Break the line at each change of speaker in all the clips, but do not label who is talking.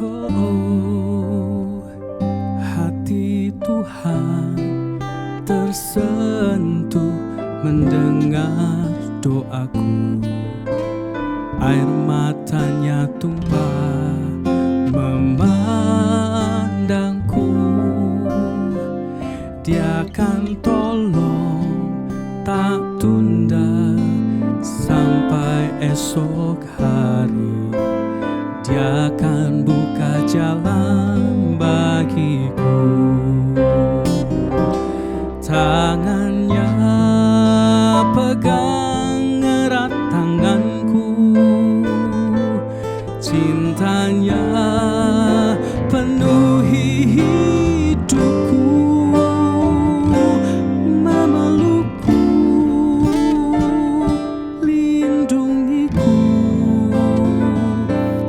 Oh, hati Tuhan tersentuh mendengar doaku. Air matanya tumpah memandangku. Dia akan tolong, tak tunda sampai esok hari. Dia akan buka jalan bagiku. Tangannya pegang erat tanganku. Cintanya penuhi hidupku. Memelukku, lindungiku.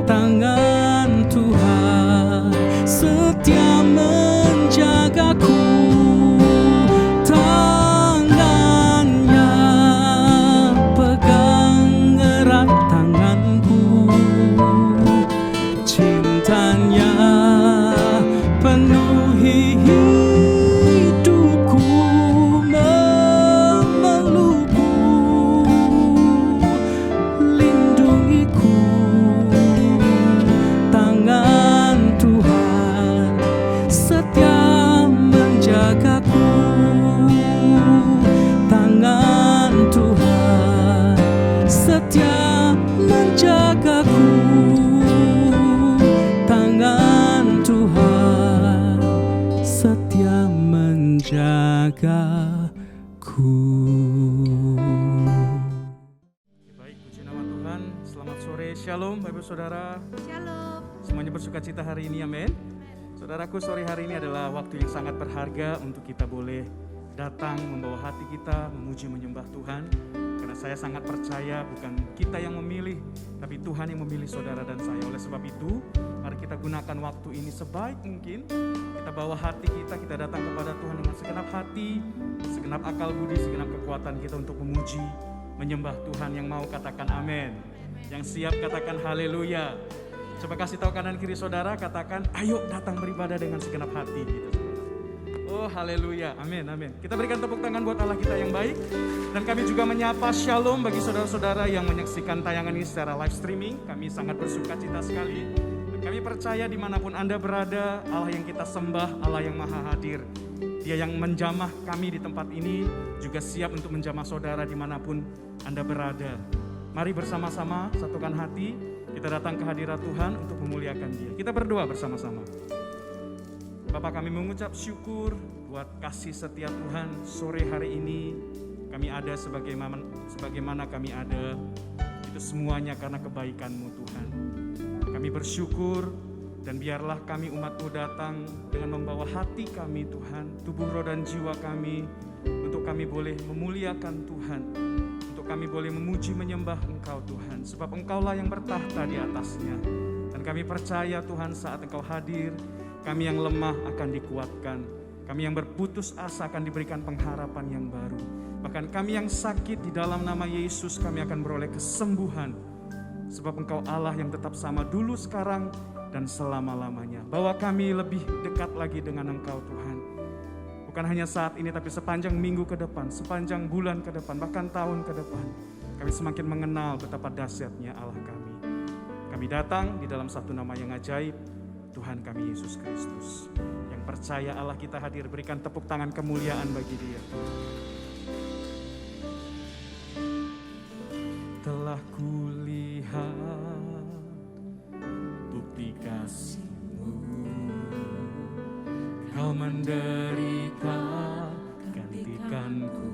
Tangan Tuhan setia menjagaku. Tangannya pegang erat tanganku. Cintanya penuhi hidupku. Memelukku, lindungiku. Tangan Tuhan setia menjagaku. Tangan Tuhan setia menjagaku. Tangan Tuhan setia menjagaku.
Baik, puji nama Tuhan. Selamat sore, shalom Bapak Ibu Saudara.
Shalom.
Semuanya bersuka cita hari ini, amin. Saudaraku, sore hari ini adalah waktu yang sangat berharga untuk kita boleh datang membawa hati kita memuji menyembah Tuhan. Karena saya sangat percaya bukan kita yang memilih, tapi Tuhan yang memilih saudara dan saya. Oleh sebab itu, mari kita gunakan waktu ini sebaik mungkin. Kita bawa hati kita datang kepada Tuhan dengan segenap hati, segenap akal budi, segenap kekuatan kita untuk memuji, menyembah Tuhan. Yang mau katakan amin. Yang siap katakan haleluya. Coba kasih tahu kanan kiri saudara, katakan ayo datang beribadah dengan segenap hati gitu. Oh haleluya, amin, amin. Kita berikan tepuk tangan buat Allah kita yang baik. Dan kami juga menyapa shalom bagi saudara-saudara yang menyaksikan tayangan ini secara live streaming. Kami sangat bersuka cita sekali. Dan kami percaya dimanapun Anda berada, Allah yang kita sembah, Allah yang maha hadir. Dia yang menjamah kami di tempat ini, juga siap untuk menjamah saudara dimanapun Anda berada. Mari bersama-sama satukan hati, kita datang ke hadirat Tuhan untuk memuliakan Dia. Kita berdoa bersama-sama. Bapak, kami mengucap syukur buat kasih setia Tuhan sore hari ini. Kami ada sebagaimana kami ada, itu semuanya karena kebaikan-Mu Tuhan. Kami bersyukur dan biarlah kami umat-Mu datang dengan membawa hati kami Tuhan, tubuh, roh dan jiwa kami, untuk kami boleh memuliakan Tuhan, untuk kami boleh memuji menyembah Engkau Tuhan, sebab Engkaulah yang bertahta di atasnya. Dan kami percaya Tuhan saat Engkau hadir, kami yang lemah akan dikuatkan. Kami yang berputus asa akan diberikan pengharapan yang baru. Bahkan kami yang sakit di dalam nama Yesus, kami akan beroleh kesembuhan. Sebab Engkau Allah yang tetap sama dulu, sekarang, dan selama-lamanya. Bawa kami lebih dekat lagi dengan Engkau Tuhan. Bukan hanya saat ini, tapi sepanjang minggu ke depan, sepanjang bulan ke depan, bahkan tahun ke depan. Kami semakin mengenal betapa dahsyatnya Allah kami. Kami datang di dalam satu nama yang ajaib, Tuhan kami Yesus Kristus. Yang percaya Allah kita hadir, berikan tepuk tangan kemuliaan bagi Dia. Telah kulihat bukti kasih-Mu, Kau menderita gantikanku.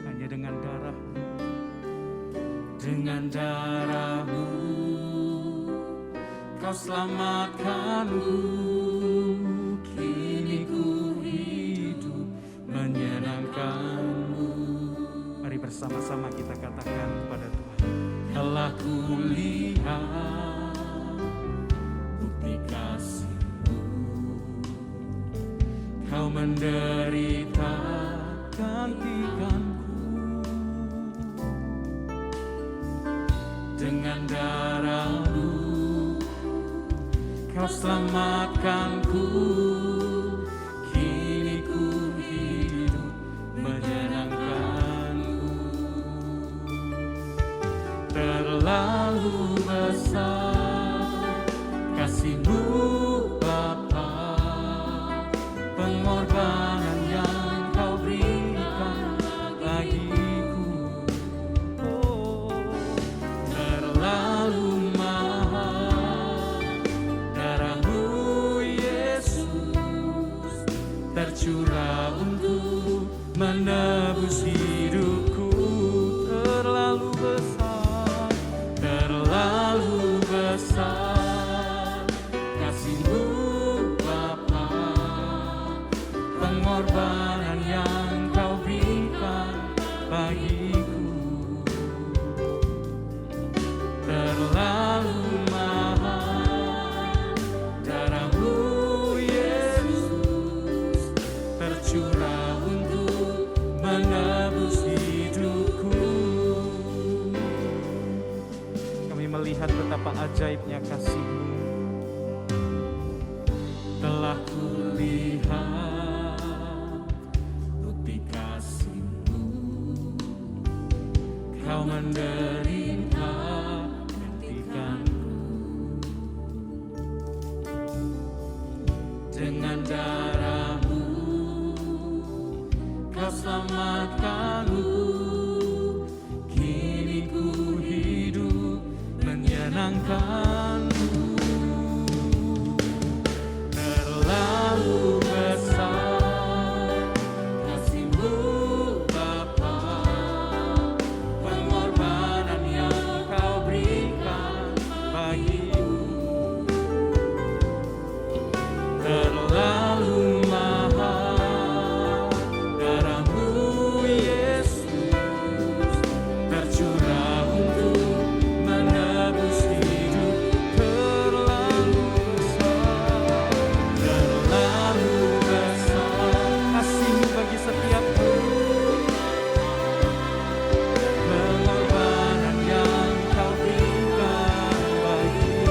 Hanya dengan darah-Mu, dengan darah-Mu Kau selamatkanku. Kini ku hidup menyenangkan-Mu. Mari bersama-sama kita katakan kepada Tuhan. Telah kulihat bukti kasih-Mu, Kau menderita gantikanku. Dengan darah-Mu Kau selamatkanku, kini ku hidup menyenangkanku. Terlalu besar kasih-Mu Bapa, pengorbanan yang Kau berikan bagiku. Oh, terlalu mahal darah-Mu Yesus, tercurah untuk menebus hidupku. Terlalu besar, terlalu besar kasih-Mu Bapa, pengorbanan yang Kau berikan bagiku. Terlalu mahal darah-Mu Yesus, tercurah untuk menebus hidupku. Kami melihat betapa ajaibnya kasih-Mu. Telah kulihat bukti kasih-Mu, Kau menderita gantikanku. Dengan darah-Mu Kau selamatkanku, kini ku hidup menyenangkanmu. Terlalu besar kasih-Mu Bapa, pengorbanan yang Kau berikan bagiku. Terlalu mahal darah-Mu Yesus, tercurah untuk menebus hidup. Terlalu besar, terlalu besar kasih-Mu bagi setiap pengorbanan yang Kau berikan bagiku.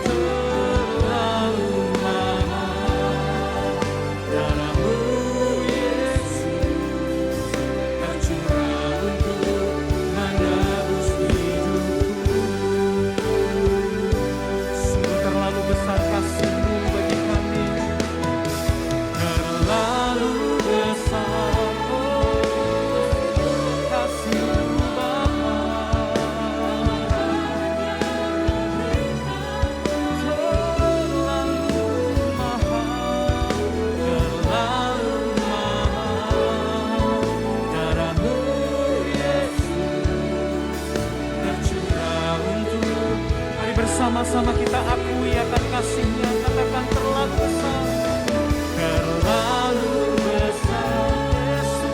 Terlalu mahal darah-Mu Yesus, tercurah untuk menebus hidupku. Sungguh terlalu besar kasih-Mu bagi kami. Terlalu besar, oh, kasih-Mu Bapa. Terlalu mahal, terlalu mahal darah-Mu Yesus, tercurah untuk. Mari bersama-sama kita akui akan kasih-Nya. Katakan terlalu besar, terlalu besar Yesus,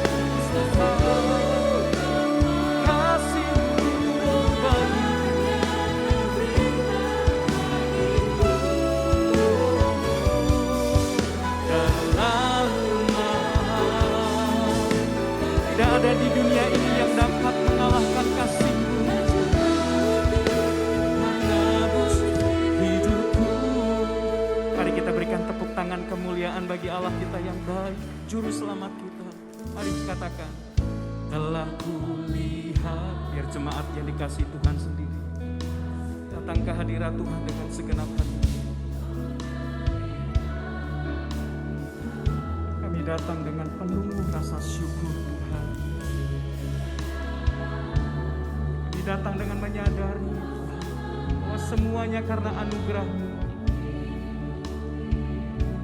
kasih-Mu bagiku. Terlalu mahal, tidak ada di dunia ini yang dapat mengalahkan kasih-Mu, menebus hidupku. Mari kita berikan tepuk tangan kemuliaan bagi Allah kita yang baik, Juru Selamat kita. Mari katakan, telah kulihat. Biar jemaat yang dikasihi Tuhan sendiri datang ke hadirat Tuhan dengan segenap hati. Kami datang dengan penuh rasa syukur Tuhan. Kami datang dengan menyadari bahwa semuanya karena anugerah-Mu.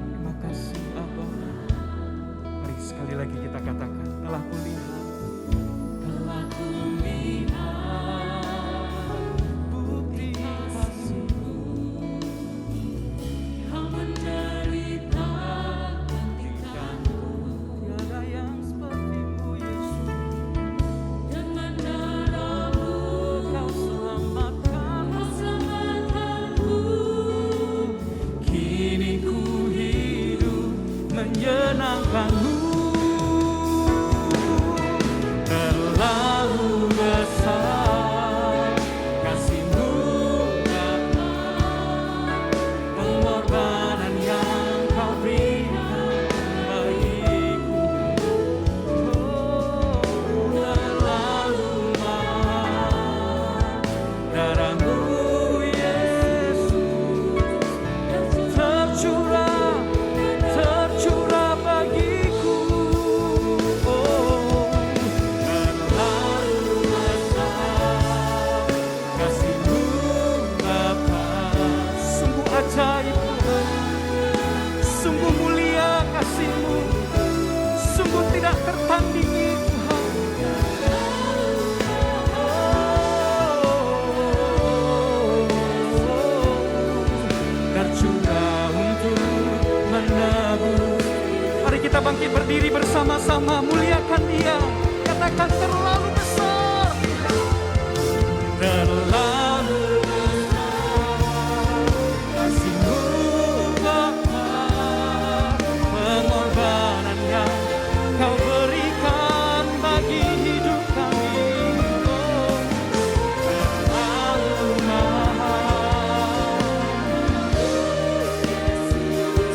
Terima kasih Abba. Mari sekali lagi kita katakan, telah kulihat, telah kulihat bukti kasih-Mu, Kau menderita gantikanku. Tiada yang seperti-Mu Yesus. Dengan darah-Mu Kau selamatkanku, kini ku hidup menyenangkan-Mu. bangkit berdiri bersama-sama, muliakan Dia. Katakan terlalu besar, terlalu kasih-Mu Bapa, pengorbanan yang Kau berikan bagi hidup kami. Oh, terlalu mahal.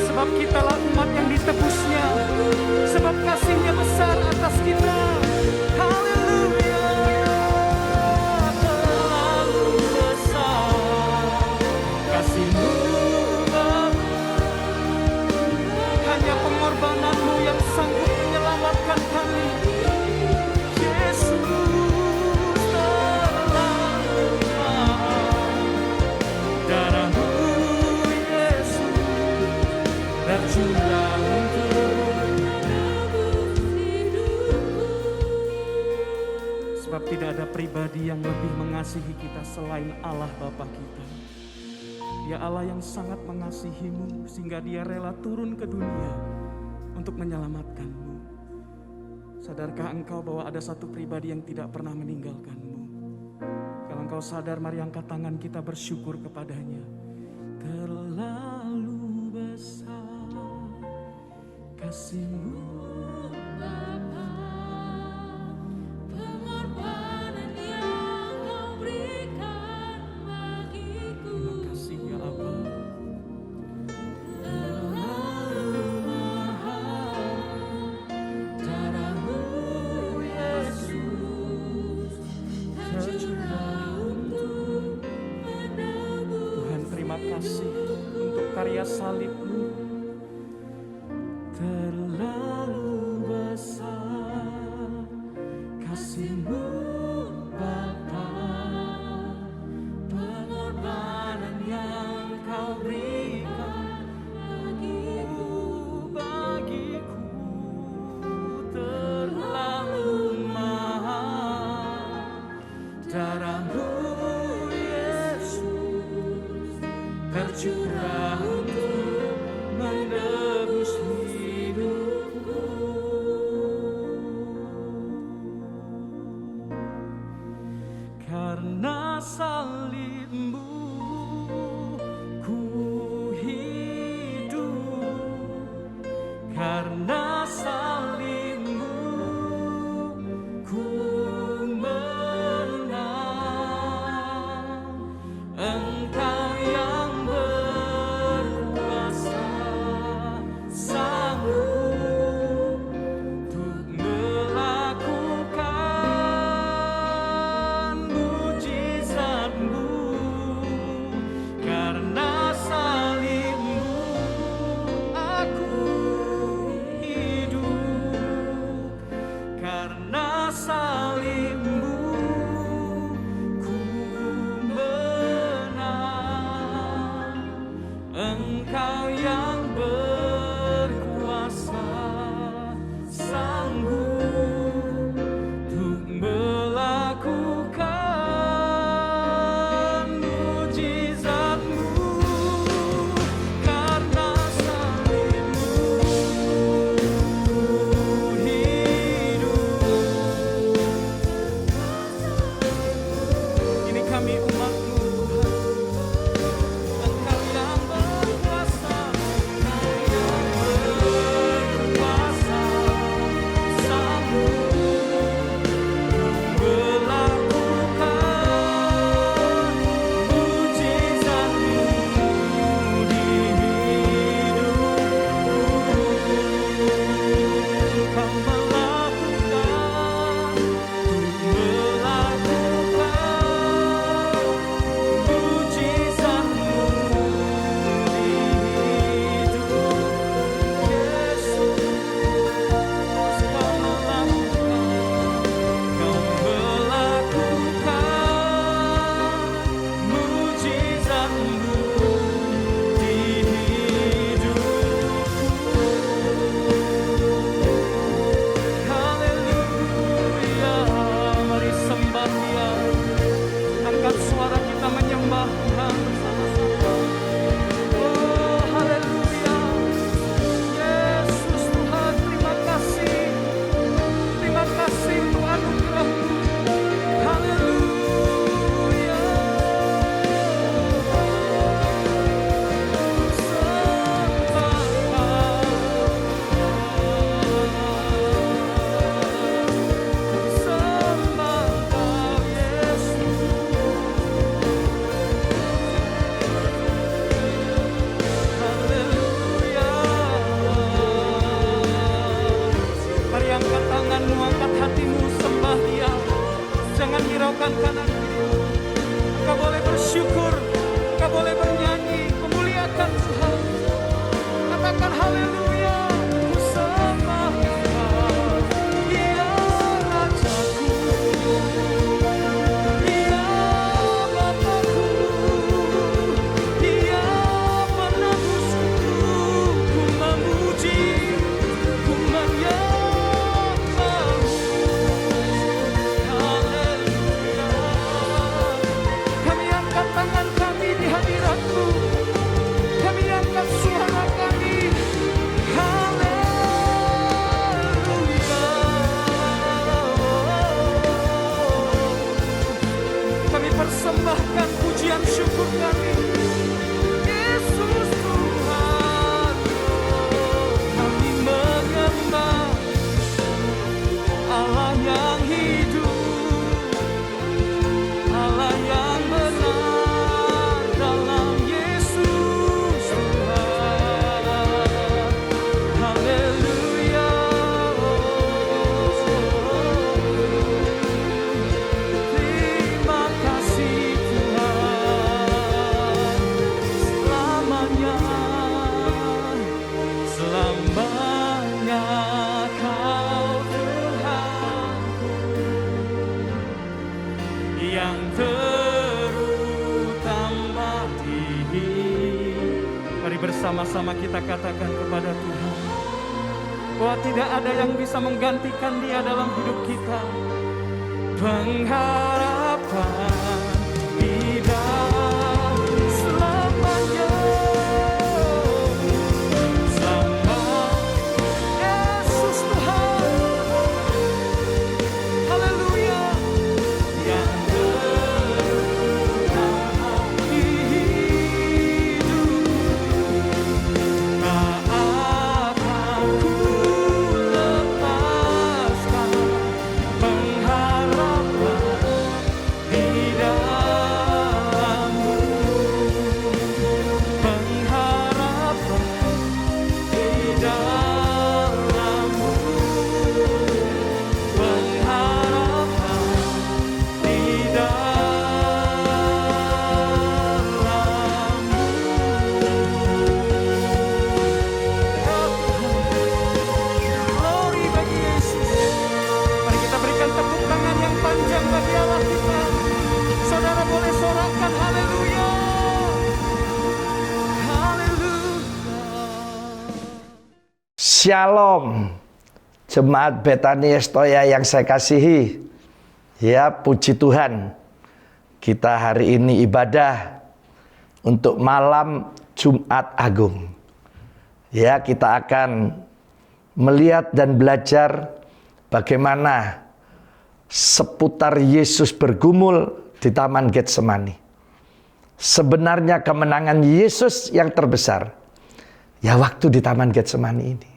Sebab kitalah umat yang ditebusnya, sebab kasih-Nya besar atas kita. Haleluya, terlalu besar kasih-Mu Bapa. Hanya pengorbanan-Mu yang sanggup menyelamatkan kami. Yesus, terlalu mahal. Darah-Mu Yesus tercurah untuk. Sebab tidak ada pribadi yang lebih mengasihi kita selain Allah Bapa kita. Dia Allah yang sangat mengasihi-Mu sehingga Dia rela turun ke dunia untuk menyelamatkan-Mu. Sadarkah engkau bahwa ada satu pribadi yang tidak pernah meninggalkan-Mu? Kalau engkau sadar, mari angkat tangan kita bersyukur kepadanya. Terlalu besar kasih-Mu Bapa, pengorbanan yang Kau berikan bagiku. Terima kasih ya Aba. Terlalu mahal darah-Mu Yesus tercurah untuk menebus. Tuhan, terima kasih untuk karya salib-Mu. Terlalu besar kasih-Mu Bapa, pengorbanan yang Kau berikan bagiku. Terlalu mahal darah-Mu Yesus tercurah untuk menebus hidupku. Karena salib-Mu ku hidup, karena salib-Mu ku menang. Engkau yang berkuasa, sanggup untuk melakukan mujizat-Mu. Karena salib-Mu aku hidup, karena salib-Mu ku menang. Engkau yang berkuasa, sanggup untuk melakukan mujizat-Mu. Karena salib-Mu ku hidup. Ini kami umat-Mu Tuhan. Engkau yang berkuasa, sama-sama kita katakan kepada Tuhan bahwa tidak ada yang bisa menggantikan Dia dalam hidup kita. Pengharapan tidak selamanya. Sama Yesus Tuhan, haleluya, yang tetap di hidup, tak akan ku lepaskan pengharapan di dalam-Mu, pengharapan di dalam-Mu, pengharapan di dalam-Mu. Glory bagi Yesus. Mari kita berikan tepuk tangan yang panjang bagi Allah kita. Saudara boleh sorakan haleluya. Haleluya.
Shalom, jemaat Betani Estoya yang saya kasihi. Ya, puji Tuhan, kita hari ini ibadah untuk malam Jumat Agung. Ya, kita akan melihat dan belajar bagaimana seputar Yesus bergumul di Taman Getsemani. Sebenarnya kemenangan Yesus yang terbesar ya waktu di Taman Getsemani ini.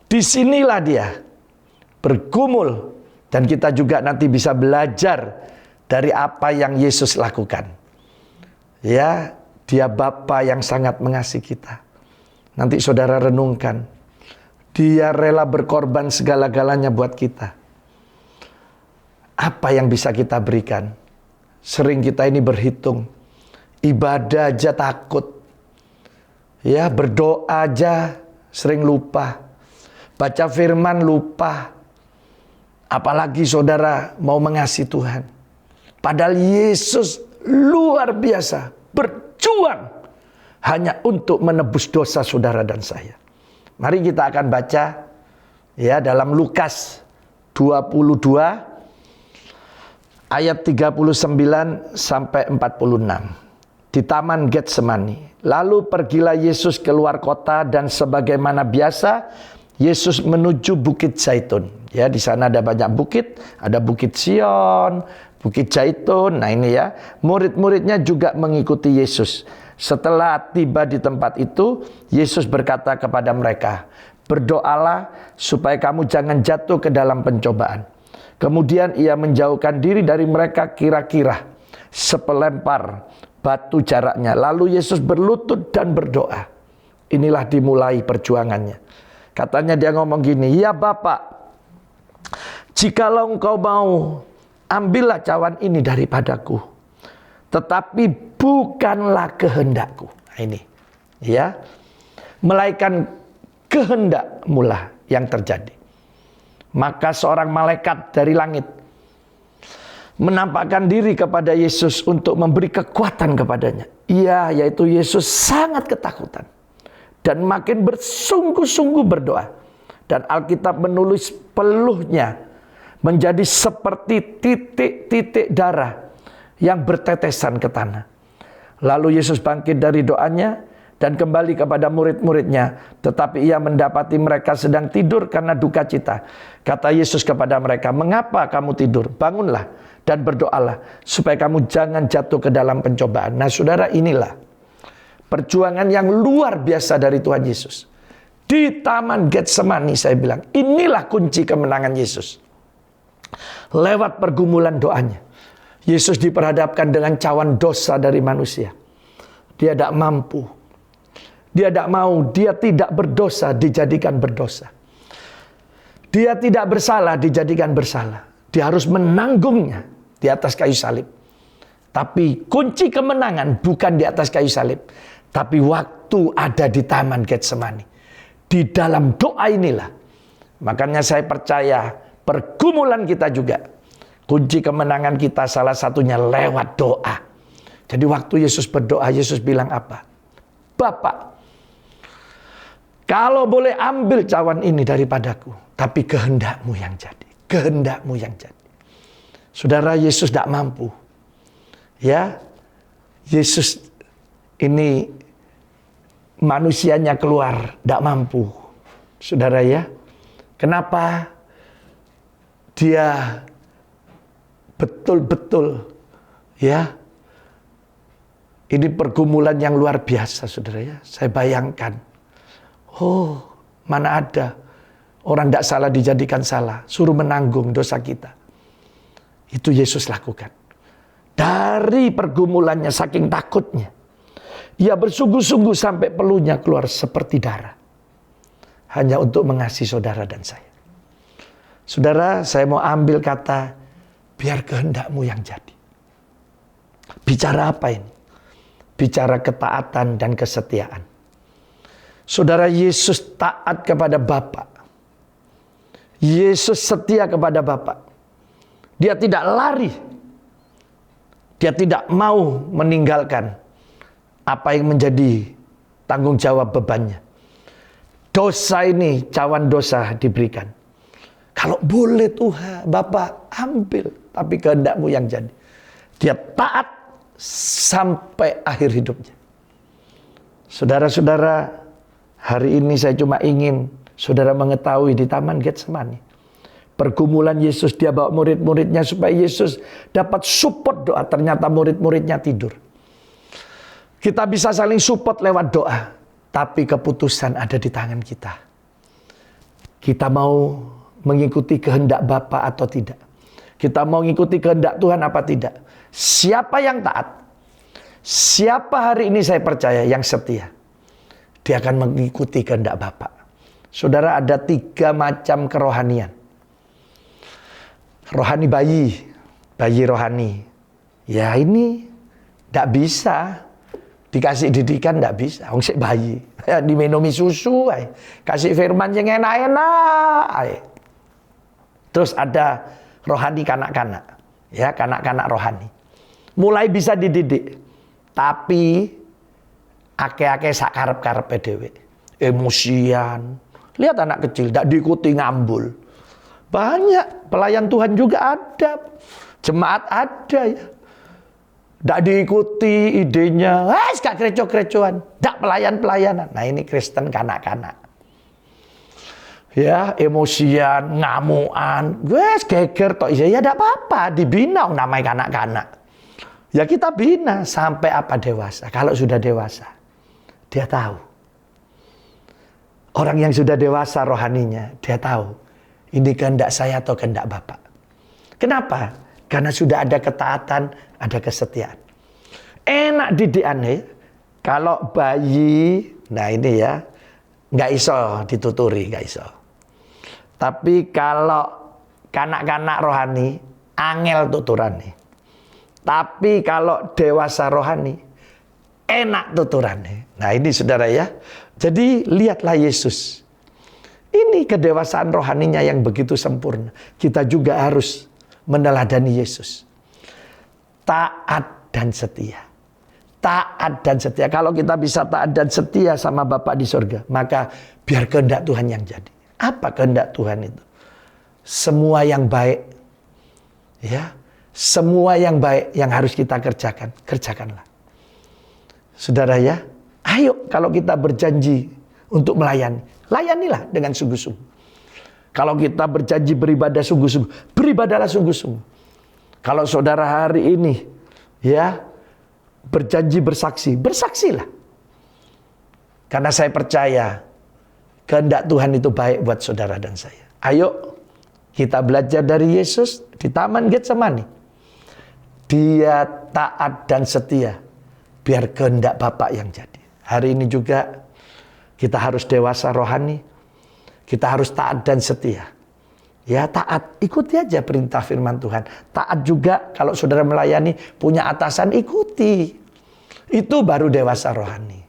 Disinilah Dia bergumul, dan kita juga nanti bisa belajar dari apa yang Yesus lakukan. Ya, Dia Bapa yang sangat mengasihi kita. Nanti saudara renungkan, Dia rela berkorban segala-galanya buat kita. Apa yang bisa kita berikan? Sering kita ini berhitung, ibadah aja takut. Ya, berdoa aja sering lupa. Baca firman lupa. Apalagi saudara mau mengasihi Tuhan. Padahal Yesus luar biasa berjuang hanya untuk menebus dosa saudara dan saya. Mari kita akan baca ya dalam Lukas 22 ayat 39 sampai 46. Di Taman Getsemani. Lalu pergilah Yesus keluar kota, dan sebagaimana biasa Yesus menuju Bukit Zaitun. Ya, di sana ada banyak bukit, ada Bukit Sion, Bukit Zaitun. Nah ini ya, murid-muridnya juga mengikuti Yesus. Setelah tiba di tempat itu, Yesus berkata kepada mereka, "Berdoalah supaya kamu jangan jatuh ke dalam pencobaan." Kemudian Ia menjauhkan diri dari mereka kira-kira sepelempar batu jaraknya. Lalu Yesus berlutut dan berdoa. Inilah dimulai perjuangannya. Katanya dia ngomong gini, "Ya Bapa, jikalau Engkau mau, ambillah cawan ini daripadaku. Tetapi bukanlah kehendakku." Nah, ini ya, melainkan kehendak-Mu lah yang terjadi. Maka seorang malaikat dari langit menampakkan diri kepada Yesus untuk memberi kekuatan kepadanya. Ia, yaitu Yesus, sangat ketakutan dan makin bersungguh-sungguh berdoa. Dan Alkitab menulis peluhnya menjadi seperti titik-titik darah yang bertetesan ke tanah. Lalu Yesus bangkit dari doanya dan kembali kepada murid-muridnya. Tetapi Ia mendapati mereka sedang tidur karena duka cita. Kata Yesus kepada mereka, "Mengapa kamu tidur? Bangunlah dan berdoalah supaya kamu jangan jatuh ke dalam pencobaan." Nah saudara, inilah perjuangan yang luar biasa dari Tuhan Yesus. Di Taman Getsemani saya bilang, inilah kunci kemenangan Yesus. Lewat pergumulan doanya. Yesus diperhadapkan dengan cawan dosa dari manusia. Dia tidak mampu. Dia tidak mau, dia tidak berdosa, dijadikan berdosa. Dia tidak bersalah, dijadikan bersalah. Dia harus menanggungnya di atas kayu salib. Tapi kunci kemenangan bukan di atas kayu salib, tapi waktu ada di Taman Getsemani. Di dalam doa inilah. Makanya saya percaya pergumulan kita juga, kunci kemenangan kita salah satunya lewat doa. Jadi waktu Yesus berdoa, Yesus bilang apa? "Bapa, Kalau boleh ambil cawan ini daripadaku, tapi kehendak-Mu yang jadi. Kehendak-Mu yang jadi. Saudara, Yesus tidak mampu. Ya, Yesus ini manusianya keluar, tidak mampu. Saudara ya, kenapa dia betul-betul ya, ini pergumulan yang luar biasa, saudara ya. Saya bayangkan, oh mana ada orang tidak salah dijadikan salah, suruh menanggung dosa kita. Itu Yesus lakukan. Dari pergumulannya, saking takutnya, ia bersungguh-sungguh sampai peluhnya keluar seperti darah. Hanya untuk mengasihi saudara dan saya. Saudara, saya mau ambil kata, biar kehendak-Mu yang jadi. Bicara apa ini? Bicara ketaatan dan kesetiaan. Saudara, Yesus taat kepada Bapa. Yesus setia kepada Bapa. Dia tidak lari. Dia tidak mau meninggalkan apa yang menjadi tanggung jawab bebannya. Dosa ini, cawan dosa diberikan. Kalau boleh Tuhan, Bapa ambil, tapi kehendak-Mu yang jadi. Dia taat sampai akhir hidupnya. Saudara-saudara, hari ini saya cuma ingin saudara mengetahui di Taman Getsemani. Pergumulan Yesus, dia bawa murid-muridnya supaya Yesus dapat support doa. Ternyata murid-muridnya tidur. Kita bisa saling support lewat doa. Tapi keputusan ada di tangan kita. Kita mau mengikuti kehendak Bapa atau tidak. Kita mau mengikuti kehendak Tuhan apa tidak. Siapa yang taat? Siapa hari ini saya percaya yang setia? Dia akan mengikuti kehendak Bapa. Saudara, ada 3 macam kerohanian. Rohani bayi. Bayi rohani. Ya ini tidak bisa. Dikasih didikan tidak bisa, wong sik bayi. Diminumi susu, kasih firman yang enak-enak. Terus ada rohani kanak-kanak, ya kanak-kanak rohani. Mulai bisa dididik, tapi ake-ake sak karep-karepe dhewe. Emosian. Lihat anak kecil tidak diikuti ngambul. Banyak pelayan Tuhan juga ada, jemaat ada ya. Tidak diikuti idenya, gak kreco-krecoan, tidak pelayan-pelayanan. Nah ini Kristen kanak-kanak. Ya, emosian, ngamuan, wes geger toh ya tidak apa-apa, dibina namanya kanak-kanak. Ya kita bina sampai apa dewasa. Kalau sudah dewasa, dia tahu. Orang yang sudah dewasa rohaninya, dia tahu ini kehendak saya atau kehendak Bapa. Kenapa? Karena sudah ada ketaatan, ada kesetiaan. Enak didikannya. Kalau bayi, nah ini ya, nggak iso dituturi, nggak iso. Tapi kalau kanak-kanak rohani, angel tuturannya. Tapi kalau dewasa rohani, enak tuturannya. Nah ini saudara ya. Jadi lihatlah Yesus. Ini kedewasaan rohaninya yang begitu sempurna. Kita juga harus meneladani Yesus. Taat dan setia. Taat dan setia. Kalau kita bisa taat dan setia sama Bapa di surga, maka biar kehendak Tuhan yang jadi. Apa kehendak Tuhan itu? Semua yang baik, ya, semua yang baik yang harus kita kerjakan, kerjakanlah. Saudara ya, ayo kalau kita berjanji untuk melayani, layanilah dengan sungguh-sungguh. Kalau kita berjanji beribadah sungguh-sungguh, beribadahlah sungguh-sungguh. Kalau saudara hari ini ya berjanji bersaksi, bersaksilah. Karena saya percaya kehendak Tuhan itu baik buat saudara dan saya. Ayo kita belajar dari Yesus di Taman Getsemani. Dia taat dan setia biar kehendak Bapa yang jadi. Hari ini juga kita harus dewasa rohani. Kita harus taat dan setia. Ya taat, ikuti aja perintah firman Tuhan. Taat juga kalau saudara melayani, punya atasan, ikuti. Itu baru dewasa rohani.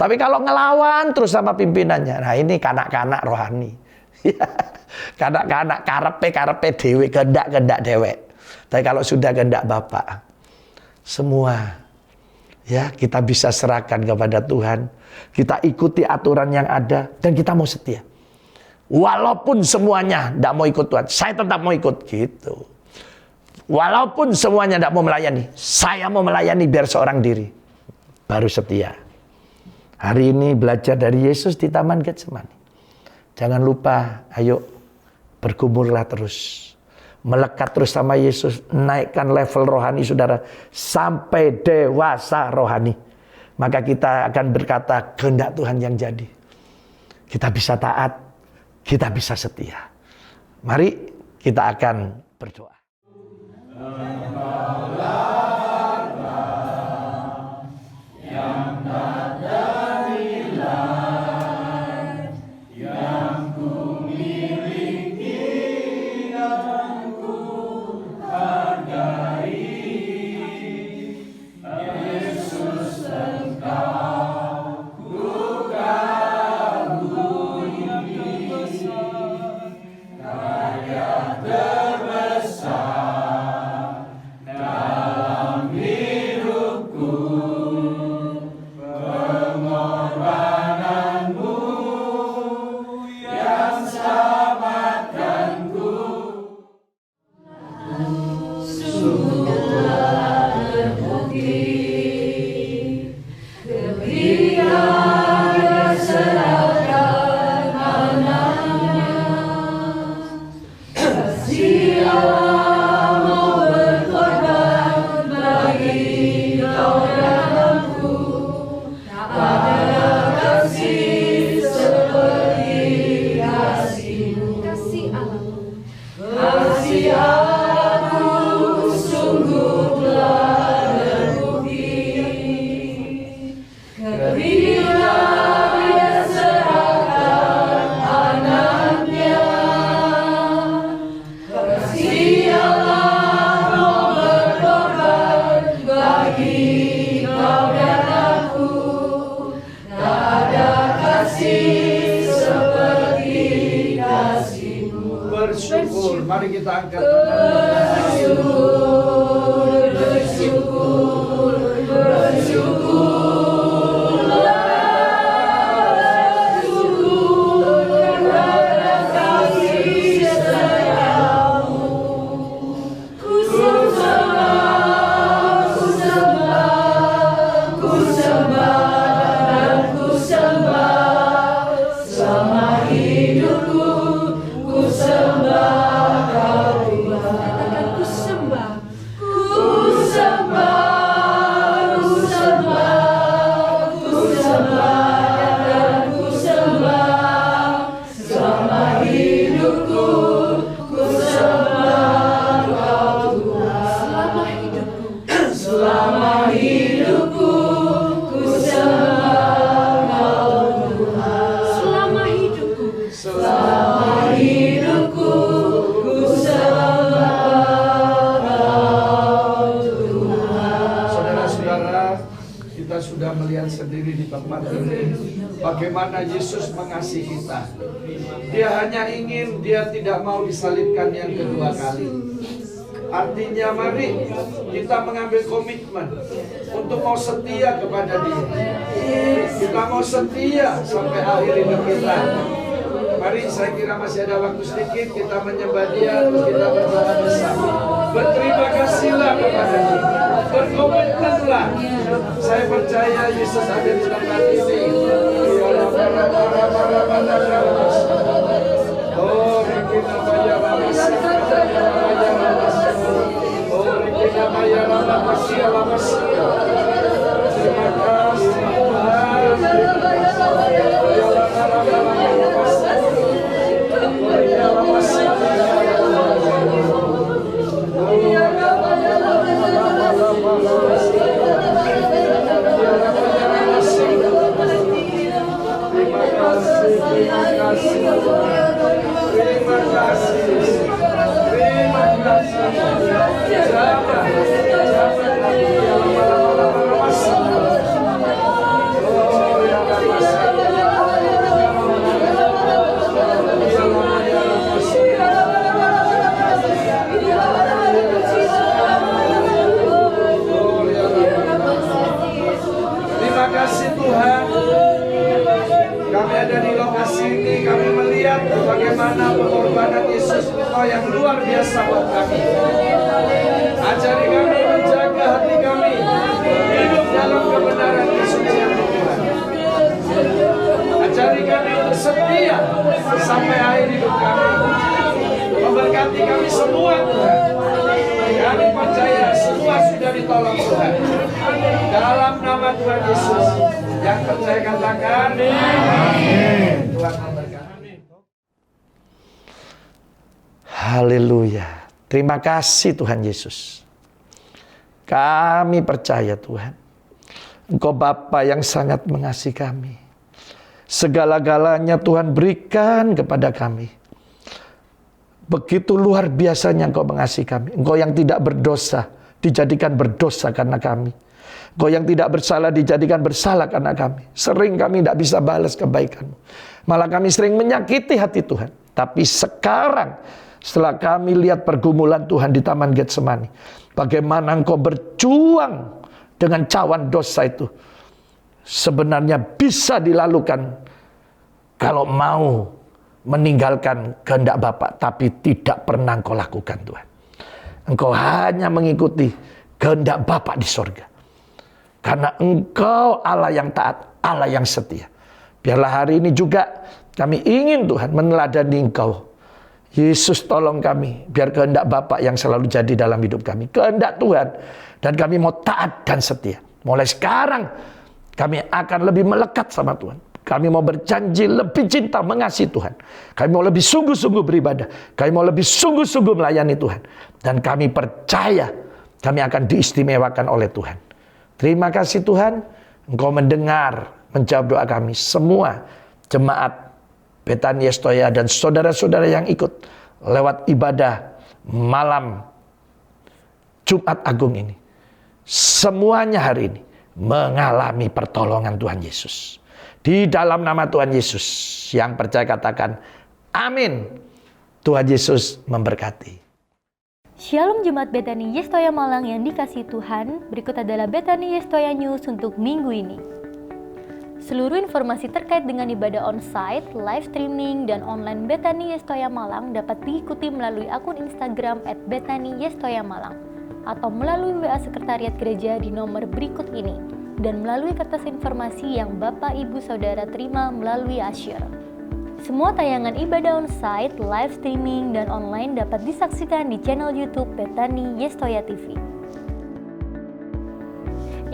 Tapi kalau ngelawan terus sama pimpinannya, nah ini kanak-kanak rohani. Kanak-kanak karepe dewe, kehendak dewe. Tapi kalau sudah kehendak Bapa, semua Ya, kita bisa serahkan kepada Tuhan. Kita ikuti aturan yang ada dan kita mau setia. Walaupun semuanya tidak mau ikut Tuhan, saya tetap mau ikut gitu. Walaupun semuanya tidak mau melayani, saya mau melayani biar seorang diri. Baru setia. Hari ini belajar dari Yesus di Taman Getsemani. Jangan lupa, ayo bergumullah terus. Melekat terus sama Yesus, naikkan level rohani saudara sampai dewasa rohani. Maka kita akan berkata, kehendak Tuhan yang jadi. Kita bisa taat, kita bisa setia. Mari kita akan berdoa. Bersyukur, mari kita angkat bagaimana Yesus mengasihi kita. Dia hanya ingin, dia tidak mau disalibkan yang kedua kali. Artinya mari kita mengambil komitmen untuk mau setia kepada dia. Kita mau setia sampai akhir hidup kita. Mari, saya kira masih ada waktu sedikit, kita menyembah dia, terus kita berdoa bersama. Berterima kasihlah kepada dia. Berkomitmenlah. Saya percaya Yesus ada di tempat ini. Oh, Rekina Maya Lamasi, oh, Rekina Maya Lamasi, Lamasi. Terima kasih Terima kasih. Terima kasih Tuhan. Kami ada di lokasi ini, kami melihat bagaimana pengorbanan Yesus Engkau yang luar biasa buat kami. Ajari kami menjaga hati kami, hidup dalam kebenaran kesucian Tuhan. Ajari kami untuk setia sampai akhir hidup kami. Memberkati kami semua Tuhan. Kami percaya semua sudah ditolong Tuhan. Dalam nama Tuhan Yesus. Yang percaya katakan amin. Tuhan memberkati. Haleluya. Terima kasih Tuhan Yesus. Kami percaya Tuhan, Engkau Bapa yang sangat mengasihi kami. Segala-galanya Tuhan berikan kepada kami. Begitu luar biasanya Engkau mengasihi kami. Engkau yang tidak berdosa dijadikan berdosa karena kami. Engkau yang tidak bersalah dijadikan bersalah karena kami. Sering kami tidak bisa balas kebaikan-Mu. Malah kami sering menyakiti hati Tuhan. Tapi sekarang setelah kami lihat pergumulan Tuhan di Taman Getsemani, bagaimana Engkau berjuang dengan cawan dosa itu, sebenarnya bisa dilalukan kalau mau meninggalkan kehendak Bapa, tapi tidak pernah Engkau lakukan Tuhan. Engkau hanya mengikuti kehendak Bapa di sorga. Karena Engkau Allah yang taat, Allah yang setia. Biarlah hari ini juga kami ingin Tuhan meneladani Engkau. Yesus tolong kami, biar kehendak Bapa yang selalu jadi dalam hidup kami. Kehendak Tuhan. Dan kami mau taat dan setia. Mulai sekarang kami akan lebih melekat sama Tuhan. Kami mau berjanji lebih cinta mengasihi Tuhan. Kami mau lebih sungguh-sungguh beribadah. Kami mau lebih sungguh-sungguh melayani Tuhan. Dan kami percaya kami akan diistimewakan oleh Tuhan. Terima kasih Tuhan. Engkau mendengar, menjawab doa kami. Semua jemaat Betani Yestoya dan saudara-saudara yang ikut lewat ibadah malam Jumat Agung ini. Semuanya hari ini mengalami pertolongan Tuhan Yesus. Di dalam nama Tuhan Yesus, yang percaya katakan amin. Tuhan Yesus memberkati.
Shalom Jemaat Betani Yestoya Malang yang dikasihi Tuhan. Berikut adalah Betani Yestoya News untuk minggu ini. Seluruh informasi terkait dengan ibadah on-site, live streaming, dan online Betani Yestoya Malang dapat diikuti melalui akun Instagram @betaniyestoyamalang atau melalui WA Sekretariat Gereja di nomor berikut ini, dan melalui kertas informasi yang Bapak Ibu Saudara terima melalui asyir. Semua tayangan ibadah on-site, live streaming, dan online dapat disaksikan di channel YouTube Betani Yestoya TV.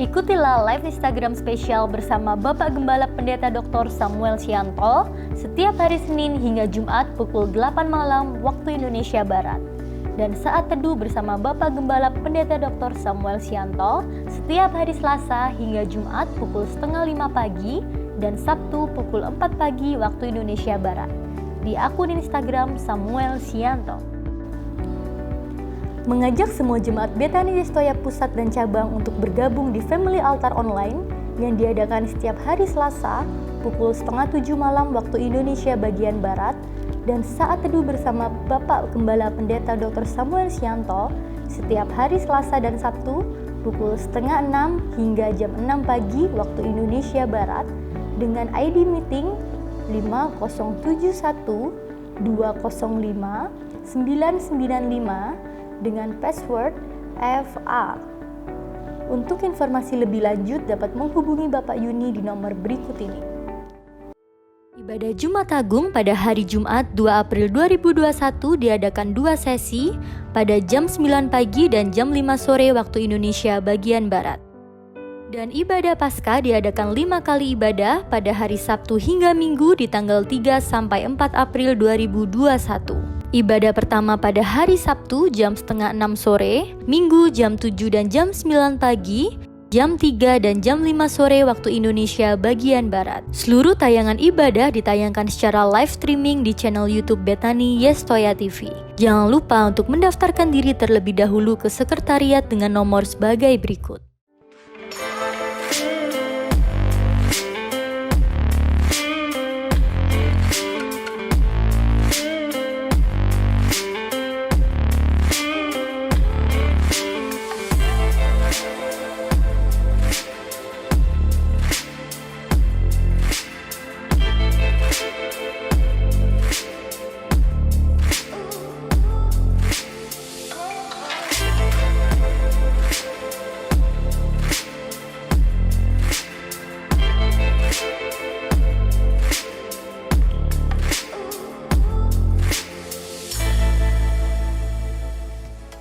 Ikutilah live Instagram spesial bersama Bapak Gembala Pendeta Dr. Samuel Sianto setiap hari Senin hingga Jumat pukul 8 malam waktu Indonesia Barat. Dan saat teduh bersama Bapak Gembala Pendeta Dr. Samuel Sianto setiap hari Selasa hingga Jumat pukul 4:30 pagi dan Sabtu pukul 4 pagi waktu Indonesia Barat di akun Instagram Samuel Sianto. Mengajak semua jemaat Betani Yestoya Pusat dan Cabang untuk bergabung di Family Altar Online yang diadakan setiap hari Selasa pukul 6:30 malam waktu Indonesia bagian Barat, dan saat teduh bersama Bapak Gembala Pendeta Dr. Samuel Sianto setiap hari Selasa dan Sabtu pukul 5:30 hingga jam 6 pagi waktu Indonesia Barat dengan ID meeting 5071 205 995 dengan password FA. Untuk informasi lebih lanjut dapat menghubungi Bapak Yuni di nomor berikut ini. Ibadah Jumat Agung pada hari Jumat 2 April 2021 diadakan 2 sesi pada jam 9 pagi dan jam 5 sore waktu Indonesia bagian Barat. Dan ibadah Paskah diadakan 5 kali ibadah pada hari Sabtu hingga Minggu di tanggal 3 sampai 4 April 2021. Ibadah pertama pada hari Sabtu jam 5:30 sore, Minggu jam 7 dan jam 9 pagi, jam 3 dan jam 5 sore waktu Indonesia bagian Barat. Seluruh tayangan ibadah ditayangkan secara live streaming di channel YouTube Betani Yestoya TV. Jangan lupa untuk mendaftarkan diri terlebih dahulu ke sekretariat dengan nomor sebagai berikut.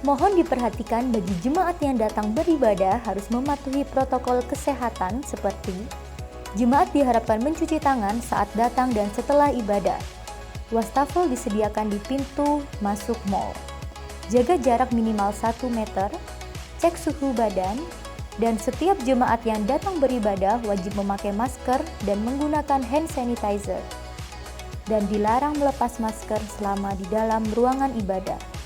Mohon diperhatikan bagi jemaat yang datang beribadah harus mematuhi protokol kesehatan seperti jemaat diharapkan mencuci tangan saat datang dan setelah ibadah. Wastafel disediakan di pintu masuk mall. Jaga jarak minimal 1 meter, cek suhu badan, dan setiap jemaat yang datang beribadah wajib memakai masker dan menggunakan hand sanitizer. Dan dilarang melepas masker selama di dalam ruangan ibadah.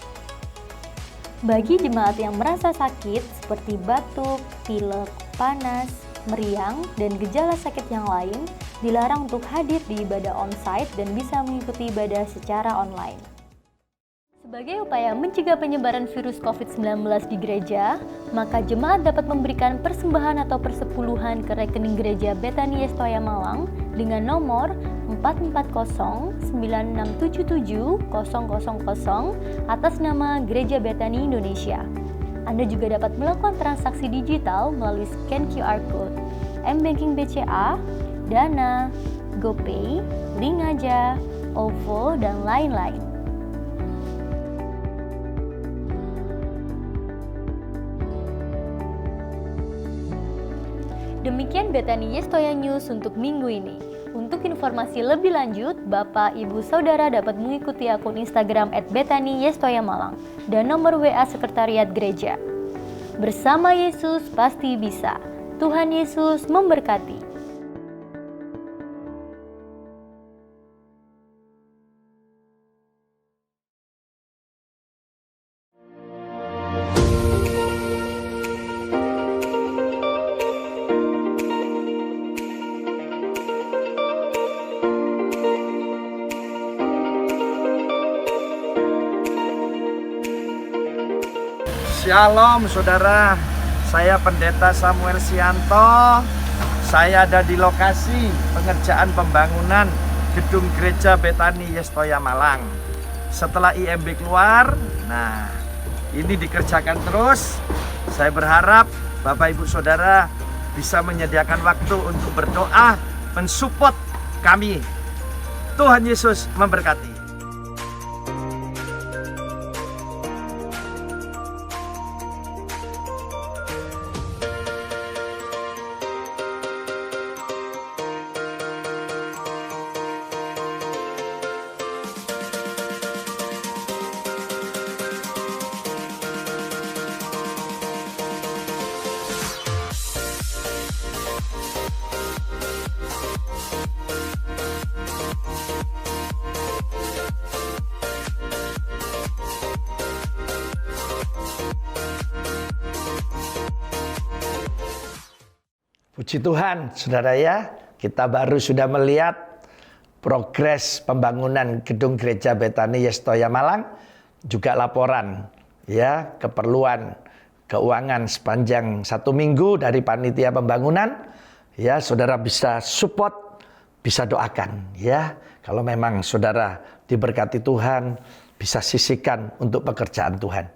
Bagi jemaat yang merasa sakit seperti batuk, pilek, panas, meriang, dan gejala sakit yang lain, dilarang untuk hadir di ibadah on-site dan bisa mengikuti ibadah secara online. Sebagai upaya mencegah penyebaran virus COVID-19 di gereja, maka jemaat dapat memberikan persembahan atau persepuluhan ke rekening gereja Bethany Yes Toya Malang dengan nomor 440-9677-000 atas nama Gereja Bethany Indonesia. Anda juga dapat melakukan transaksi digital melalui scan QR Code, M-Banking BCA, Dana, GoPay, Linkaja, OVO, dan lain-lain. Demikian Bethany Yes Toya News untuk minggu ini. Untuk informasi lebih lanjut, Bapak, Ibu, Saudara dapat mengikuti akun Instagram @BethanyYesToyaMalang dan nomor WA Sekretariat Gereja. Bersama Yesus pasti bisa. Tuhan Yesus memberkati.
Shalom saudara, saya Pendeta Samuel Sianto. Saya ada di lokasi pengerjaan pembangunan gedung gereja Bethany Yes Toya Malang. Setelah IMB keluar, nah ini dikerjakan terus. Saya berharap Bapak Ibu Saudara bisa menyediakan waktu untuk berdoa, mensupport kami. Tuhan Yesus memberkati. Puji Tuhan, saudara ya, kita baru sudah melihat progres pembangunan gedung gereja Bethany Yes Toya Malang, juga laporan ya keperluan keuangan sepanjang 1 minggu dari panitia pembangunan. Ya, saudara bisa support, bisa doakan ya. Kalau memang saudara diberkati Tuhan, bisa sisihkan untuk pekerjaan Tuhan.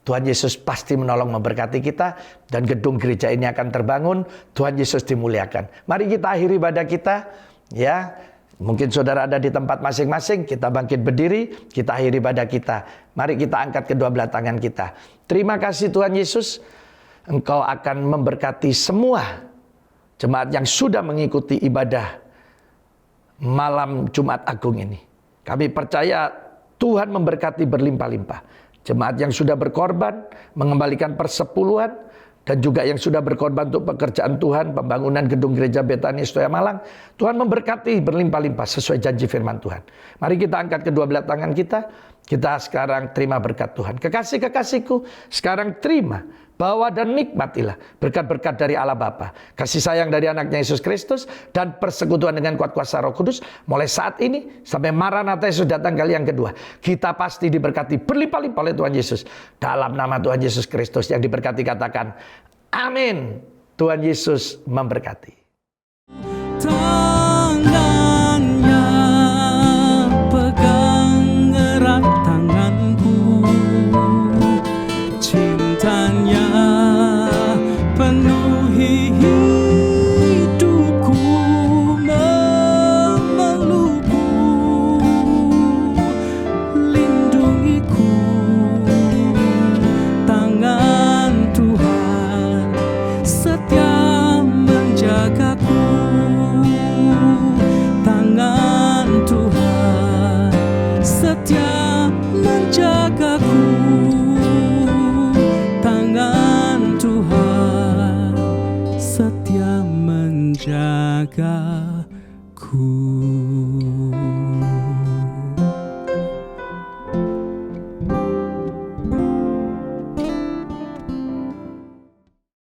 Tuhan Yesus pasti menolong memberkati kita dan gedung gereja ini akan terbangun. Tuhan Yesus dimuliakan. Mari kita akhiri ibadah kita ya. Mungkin saudara ada di tempat masing-masing, kita bangkit berdiri, kita akhiri ibadah kita. Mari kita angkat kedua belah tangan kita. Terima kasih Tuhan Yesus, Engkau akan memberkati semua jemaat yang sudah mengikuti ibadah malam Jumat Agung ini. Kami percaya Tuhan memberkati berlimpah-limpah. Jemaat yang sudah berkorban, mengembalikan persepuluhan, dan juga yang sudah berkorban untuk pekerjaan Tuhan, pembangunan gedung gereja Bethany Yes Toya Malang, Tuhan memberkati berlimpah-limpah sesuai janji firman Tuhan. Mari kita angkat kedua belah tangan kita sekarang terima berkat Tuhan. Kekasih-kekasihku, sekarang terima, bawa dan nikmatilah berkat-berkat dari Allah Bapa, kasih sayang dari anaknya Yesus Kristus, dan persekutuan dengan kuat kuasa Roh Kudus, mulai saat ini sampai Maranatha Yesus datang kali yang kedua. Kita pasti diberkati berlimpah-limpah oleh Tuhan Yesus. Dalam nama Tuhan Yesus Kristus yang diberkati katakan, amin. Tuhan Yesus memberkati.
Tangannya pegang erat tanganku, cintanya penuhi hidupku, memelukku, lindungiku keluargaku.